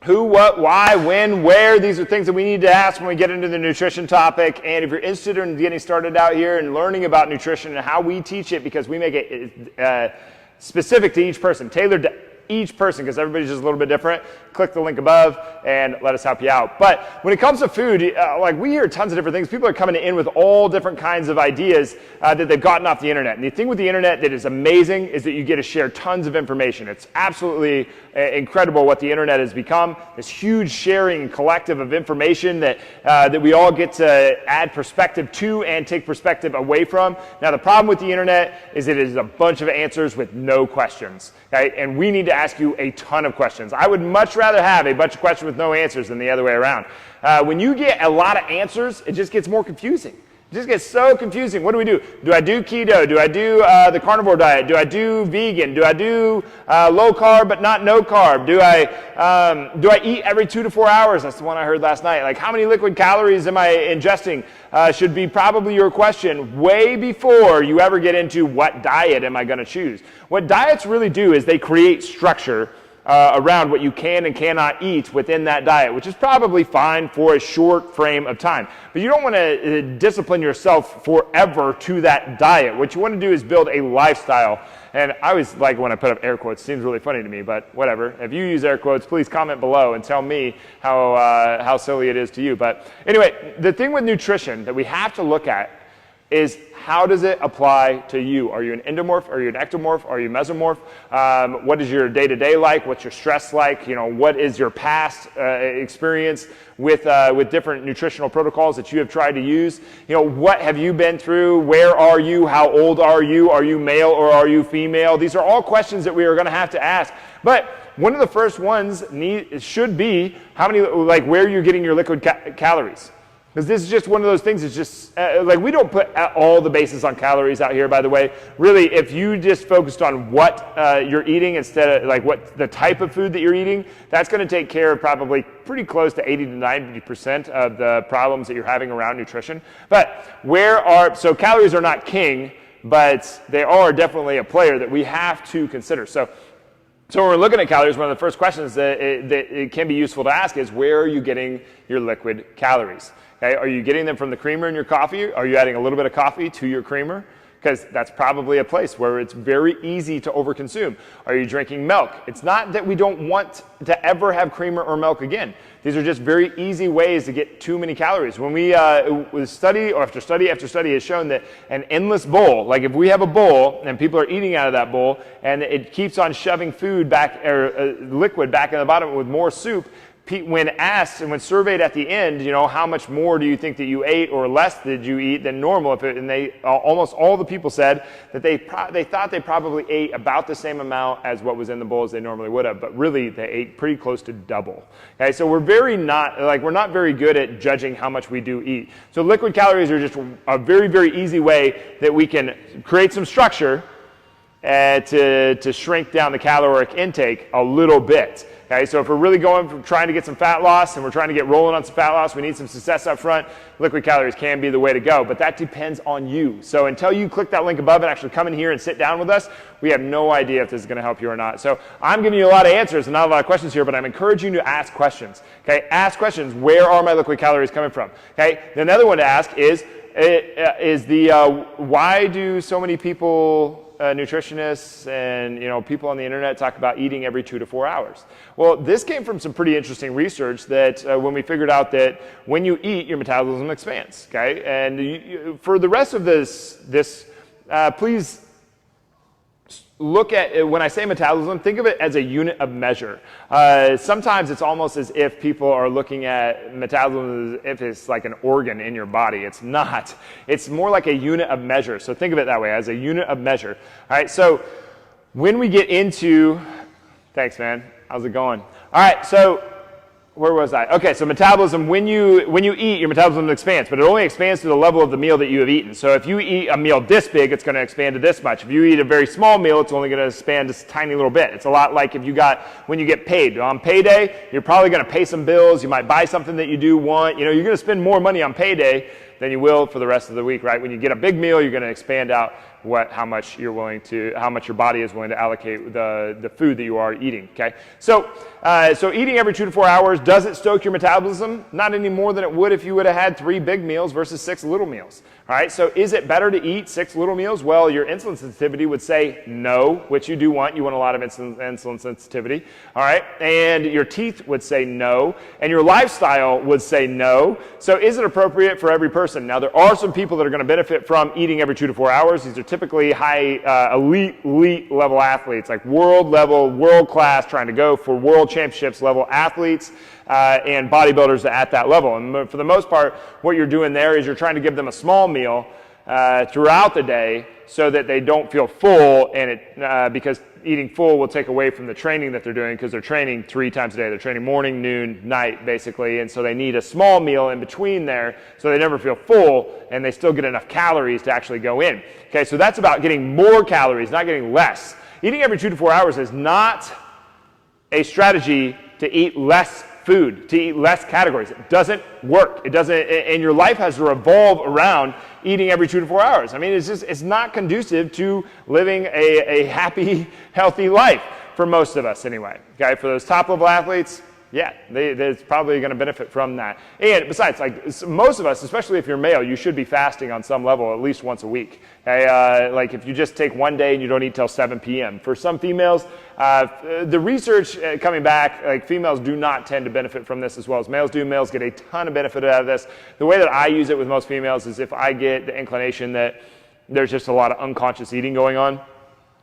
who, what, why, when, where. These are things that we need to ask when we get into the nutrition topic. And if you're interested in getting started out here and learning about nutrition and how we teach it, because we make it specific to each person, tailored to each person, because everybody's just a little bit different, click the link above and let us help you out. But when it comes to food, like we hear tons of different things. People are coming in with all different kinds of ideas that they've gotten off the internet. And the thing with the internet that is amazing is that you get to share tons of information. It's absolutely incredible what the internet has become. This huge sharing collective of information that that we all get to add perspective to and take perspective away from. Now the problem with the internet is it is a bunch of answers with no questions. Okay? And we need to ask you a ton of questions. I would much rather have a bunch of questions with no answers than the other way around. When you get a lot of answers, it just gets more confusing. It just gets so confusing. What do? Do I do keto? Do I do the carnivore diet? Do I do vegan? Do I do low carb but not no carb? Do I eat every 2 to 4 hours? That's the one I heard last night. Like, how many liquid calories am I ingesting? Should be probably your question way before you ever get into what diet am I going to choose. What diets really do is they create structure around what you can and cannot eat within that diet, which is probably fine for a short frame of time. But you don't want to discipline yourself forever to that diet. What you want to do is build a lifestyle. And I always like when I put up air quotes. It seems really funny to me, but whatever. If you use air quotes, please comment below and tell me how silly it is to you. But anyway, the thing with nutrition that we have to look at is how does it apply to you? Are you an endomorph? Are you an ectomorph? Are you mesomorph? What is your day-to-day like? What's your stress like? You know, what is your past experience with different nutritional protocols that you have tried to use? You know, what have you been through? Where are you? How old are you? Are you male or are you female? These are all questions that we are going to have to ask. But one of the first ones should be where you're getting your liquid calories. Because this is just one of those things. It's just like we don't put all the bases on calories out here, by the way. Really, if you just focused on what you're eating instead of like what the type of food that you're eating, that's going to take care of probably pretty close to 80 to 90% of the problems that you're having around nutrition. But so calories are not king, but they are definitely a player that we have to consider. So when we're looking at calories, one of the first questions that it can be useful to ask is, where are you getting your liquid calories? Okay, are you getting them from the creamer in your coffee? Are you adding a little bit of coffee to your creamer? Because that's probably a place where it's very easy to overconsume. Are you drinking milk? It's not that we don't want to ever have creamer or milk again. These are just very easy ways to get too many calories. When we study after study after study has shown that an endless bowl, like if we have a bowl and people are eating out of that bowl and it keeps on shoving food back or liquid back in the bottom with more soup, when asked and when surveyed at the end, you know, how much more do you think that you ate or less did you eat than normal? Almost all the people said that they thought they probably ate about the same amount as what was in the bowl as they normally would have, but really they ate pretty close to double. Okay, so we're not very good at judging how much we do eat. So liquid calories are just a very, very easy way that we can create some structure to shrink down the caloric intake a little bit. Okay, so if we're really going from trying to get some fat loss and we're trying to get rolling on some fat loss, we need some success up front, liquid calories can be the way to go, but that depends on you. So until you click that link above and actually come in here and sit down with us, we have no idea if this is going to help you or not. So I'm giving you a lot of answers and not a lot of questions here, but I'm encouraging you to ask questions. Okay, ask questions. Where are my liquid calories coming from? Okay, another one to ask is why do so many people, nutritionists and people on the internet, talk about eating every 2 to 4 hours? Well, this came from some pretty interesting research that when we figured out that when you eat, your metabolism expands. Okay, and for the rest of this, please look at, when I say metabolism, think of it as a unit of measure. Sometimes it's almost as if people are looking at metabolism as if it's like an organ in your body. It's not. It's more like a unit of measure. So think of it that way, as a unit of measure. All right, so when we get into, thanks man, how's it going? All right, so where was I? Okay, so metabolism, when you eat, your metabolism expands, but it only expands to the level of the meal that you have eaten. So if you eat a meal this big, it's going to expand to this much. If you eat a very small meal, it's only going to expand just a tiny little bit. It's a lot like when you get paid. On payday, you're probably going to pay some bills. You might buy something that you do want. You're going to spend more money on payday than you will for the rest of the week, right? When you get a big meal, you're going to expand out how much your body is willing to allocate the food that you are eating. Okay, so eating every 2 to 4 hours, does it stoke your metabolism? Not any more than it would if you would have had 3 big meals versus 6 little meals. All right, so is it better to eat 6 little meals? Well, your insulin sensitivity would say no, which you do want. You want a lot of insulin sensitivity. All right, and your teeth would say no, and your lifestyle would say no. So is it appropriate for every person? Now, there are some people that are going to benefit from eating every 2 to 4 hours. These are typically high, elite level athletes, like world level, world class, trying to go for world championships level athletes. And bodybuilders at that level. And for the most part, what you're doing there is you're trying to give them a small meal throughout the day so that they don't feel full, and because eating full will take away from the training that they're doing, because they're training 3 times a day. They're training morning, noon, night, basically, and so they need a small meal in between there so they never feel full and they still get enough calories to actually go in. Okay, so that's about getting more calories, not getting less. Eating every 2 to 4 hours is not a strategy to eat less food, to eat less categories. It doesn't work. It doesn't, and your life has to revolve around eating every 2 to 4 hours. I mean, it's not conducive to living a happy, healthy life for most of us anyway. Okay, for those top level athletes, yeah, they're probably going to benefit from that. And besides, like most of us, especially if you're male, you should be fasting on some level at least once a week. Okay? Like if you just take one day and you don't eat till 7 p.m. For some females, the research coming back, like females do not tend to benefit from this as well as males do. Males get a ton of benefit out of this. The way that I use it with most females is if I get the inclination that there's just a lot of unconscious eating going on,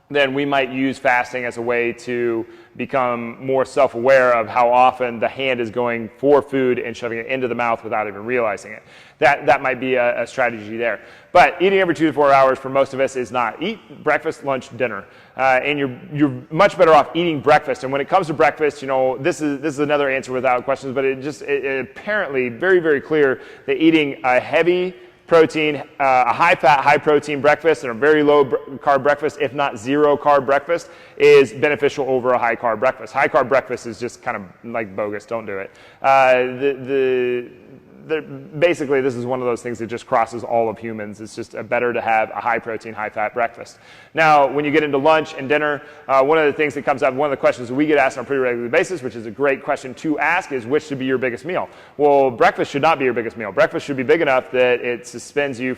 then we might use fasting as a way to become more self-aware of how often the hand is going for food and shoving it into the mouth without even realizing it. That might be a strategy there. But eating every 2 to 4 hours for most of us is not. Eat breakfast, lunch, dinner, and you're much better off eating breakfast. And when it comes to breakfast, you know, this is another answer without questions, but it apparently very, very clear that eating a heavy protein, a high-fat, high-protein breakfast and a very low-carb breakfast, if not zero-carb breakfast, is beneficial over a high-carb breakfast. High-carb breakfast is just kind of like bogus. Don't do it. Basically, this is one of those things that just crosses all of humans. It's just better to have a high-protein, high-fat breakfast. Now, when you get into lunch and dinner, one of the things that comes up, one of the questions we get asked on a pretty regular basis, which is a great question to ask, is which should be your biggest meal? Well, breakfast should not be your biggest meal. Breakfast should be big enough that it suspends you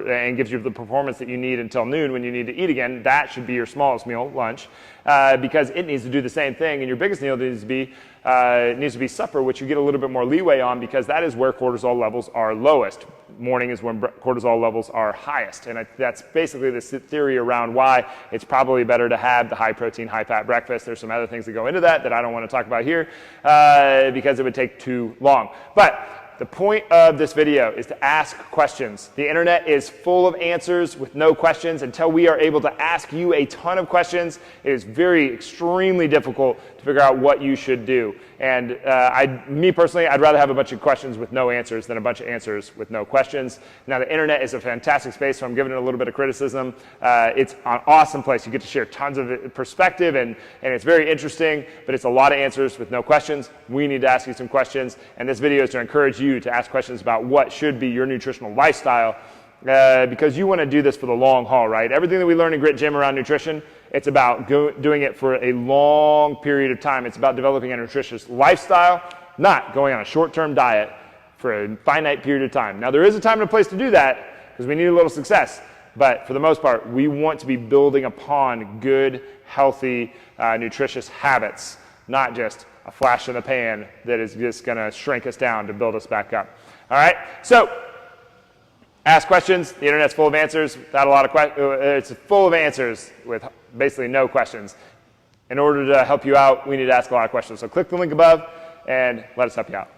and gives you the performance that you need until noon when you need to eat again. That should be your smallest meal, lunch, because it needs to do the same thing, and your biggest meal needs to be supper, which you get a little bit more leeway on because that is where cortisol levels are lowest. Morning is when cortisol levels are highest, and that's basically the theory around why it's probably better to have the high-protein, high-fat breakfast. There's some other things that go into that I don't want to talk about here because it would take too long. But the point of this video is to ask questions. The internet is full of answers with no questions. Until we are able to ask you a ton of questions, it is extremely difficult to figure out what you should do. And me personally, I'd rather have a bunch of questions with no answers than a bunch of answers with no questions. Now, the internet is a fantastic space, so I'm giving it a little bit of criticism. It's an awesome place. You get to share tons of perspective, and it's very interesting, but it's a lot of answers with no questions. We need to ask you some questions, and this video is to encourage you to ask questions about what should be your nutritional lifestyle, because you want to do this for the long haul, right? Everything that we learn in Grit Gym around nutrition, it's about doing it for a long period of time. It's about developing a nutritious lifestyle, not going on a short-term diet for a finite period of time. Now, there is a time and a place to do that because we need a little success, but for the most part, we want to be building upon good, healthy, nutritious habits, not just a flash in the pan that is just going to shrink us down to build us back up. All right? So, ask questions. The internet's full of answers without a lot of questions. It's full of answers with basically no questions. In order to help you out, we need to ask a lot of questions. So click the link above and let us help you out.